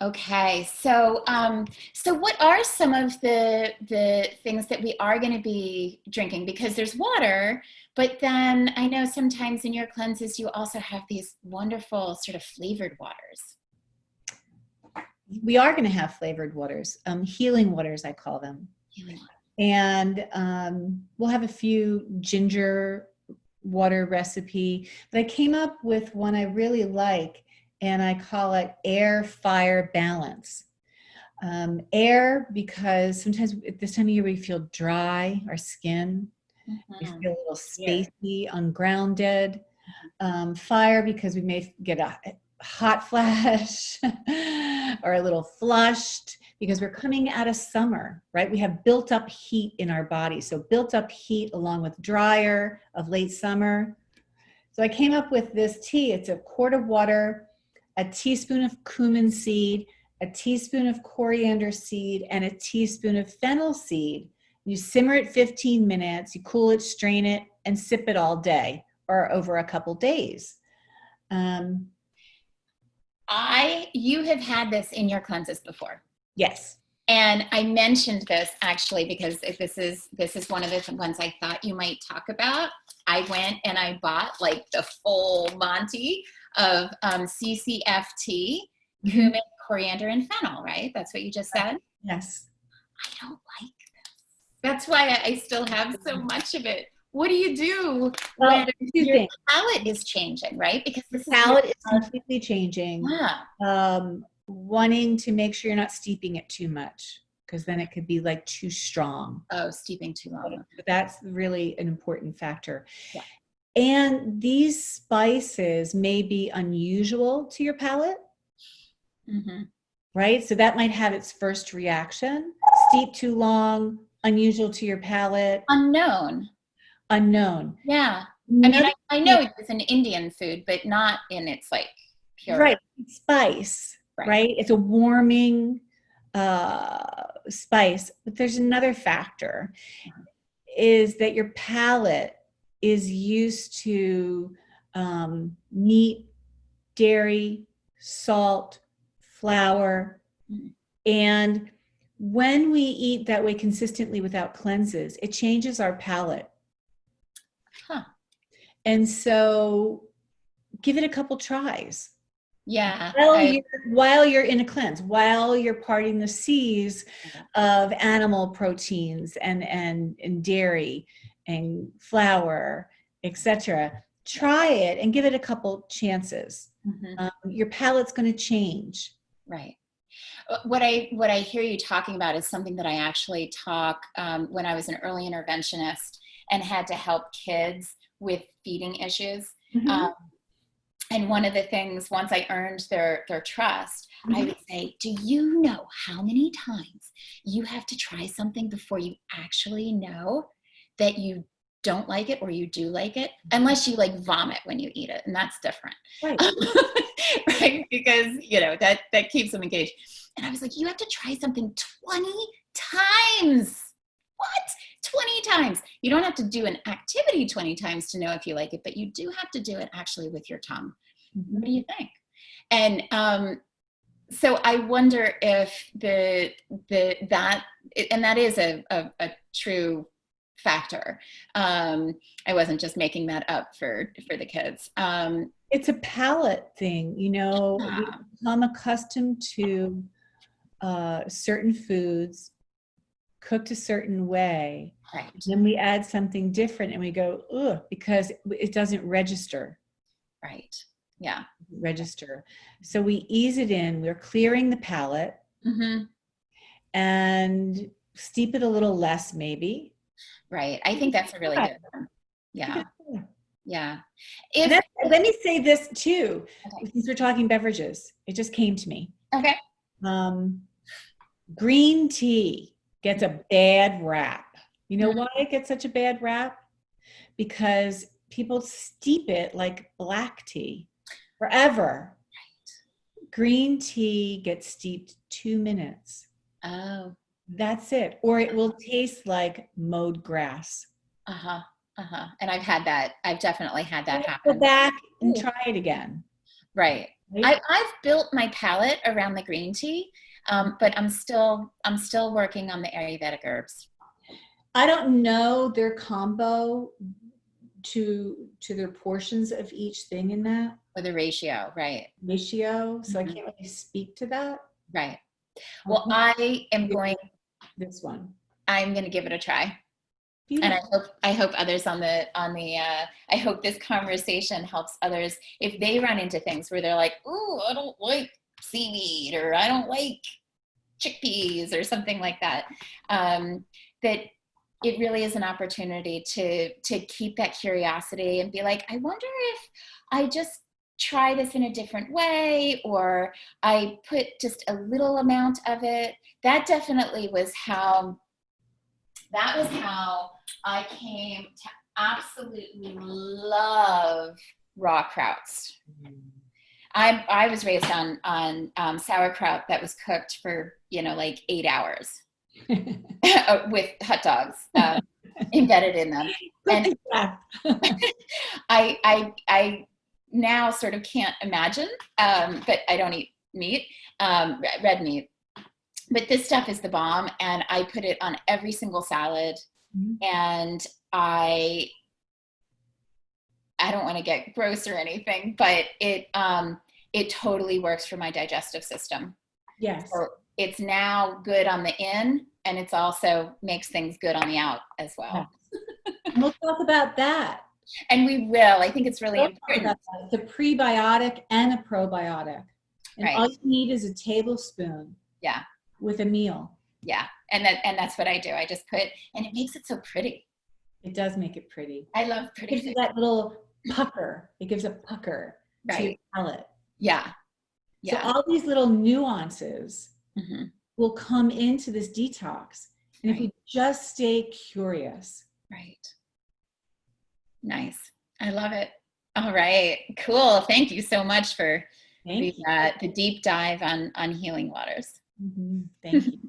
Okay, so what are some of the things that we are going to be drinking? Because there's water, but then I know sometimes in your cleanses you also have these wonderful sort of flavored waters. We are going to have flavored waters, healing waters, I call them. Healing water. And we'll have a few ginger water recipe, but I came up with one I really like, and I call it air fire balance. Air, because sometimes at this time of year we feel dry, our skin, we feel a little spacey, ungrounded. Fire, because we may get a hot flash or a little flushed, because we're coming out of summer, right? We have built up heat in our body. So built up heat along with drier of late summer. So I came up with this tea. It's a quart of water, a teaspoon of cumin seed, a teaspoon of coriander seed, and a teaspoon of fennel seed. You simmer it 15 minutes, you cool it, strain it, and sip it all day or over a couple days. You have had this in your cleanses before. Yes. And I mentioned this actually because this is one of the ones I thought you might talk about. I went and I bought like the full Monty of CCFT, cumin, coriander, and fennel, right? That's what you just said? Yes. I don't like this. That's why I still have so much of it. What do you do when your palate is changing, right? Because this palate is completely changing. Yeah. Wanting to make sure you're not steeping it too much, because then it could be like too strong. Oh, steeping too long. But that's really an important factor. Yeah. And these spices may be unusual to your palate, right? So that might have its first reaction. Steep too long, unusual to your palate. Unknown. Yeah. I know it's an Indian food, but not in its like pure. Right. Spice. Right? It's a warming spice. But there's another factor, is that your palate is used to meat, dairy, salt, flour. And when we eat that way consistently without cleanses, it changes our palate. And so give it a couple tries. Yeah. While you're in a cleanse, while you're parting the seas of animal proteins and dairy and flour, etc., try it and give it a couple chances. Your palate's going to change. Right. What I hear you talking about is something that I actually talk when I was an early interventionist and had to help kids with feeding issues. And one of the things, once I earned their trust, I would say, do you know how many times you have to try something before you actually know that you don't like it or you do like it? Unless you like vomit when you eat it, and that's different. Right. Right? Because, that keeps them engaged. And I was like, you have to try something 20 times. What? 20 times. You don't have to do an activity 20 times to know if you like it, but you do have to do it actually with your tongue. What do you think? And so I wonder if that is a true factor. I wasn't just making that up for the kids. It's a palate thing, we become accustomed to certain foods cooked a certain way. Right. Then we add something different and we go, ugh, because it doesn't register. Right. Yeah. Register. So we ease it in. We're clearing the palate and steep it a little less, maybe. Right. I think that's a really good one. Yeah. Yeah. Let me say this too. Okay. Since we're talking beverages, it just came to me. Okay. Green tea gets a bad rap. You know why it gets such a bad rap? Because people steep it like black tea forever. Right. Green tea gets steeped 2 minutes. Oh. That's it. Or it will taste like mowed grass. And I've definitely had that happen. Go back and try it again. Right. right? I've built my palate around the green tea, but I'm still working on the Ayurvedic herbs. I don't know their combo to their portions of each thing in that Or the ratio, right? ratio, so I Mhm. can't really speak to that. Right. I'll Well, this one. I'm going to give it a try. And Beautiful. I hope others I hope this conversation helps others if they run into things where they're like, "Ooh, I don't like seaweed," or "I don't like chickpeas," or something like that. That it really is an opportunity to keep that curiosity and be like, I wonder if I just try this in a different way, or I put just a little amount of it. That was how I came to absolutely love raw krauts. I was raised on sauerkraut that was cooked for like 8 hours with hot dogs embedded in them, and I now sort of can't imagine, but I don't eat meat, red meat. But this stuff is the bomb, and I put it on every single salad. And I don't want to get gross or anything, but it totally works for my digestive system. Yes. So it's now good on the in, and it's also makes things good on the out as well. Yes. And we'll talk about that. And we will. I think it's really important. It's a prebiotic and a probiotic. And right. all you need is a tablespoon. Yeah. With a meal. Yeah. And that's what I do. I just put, and it makes it so pretty. It does make it pretty. I love pretty. It gives you that little pucker. It gives a pucker to your palate. Yeah. Yeah. So all these little nuances will come into this detox. And if we just stay curious. Right. Nice. I love it. All right. Cool. Thank you so much for the deep dive on healing waters. Thank you.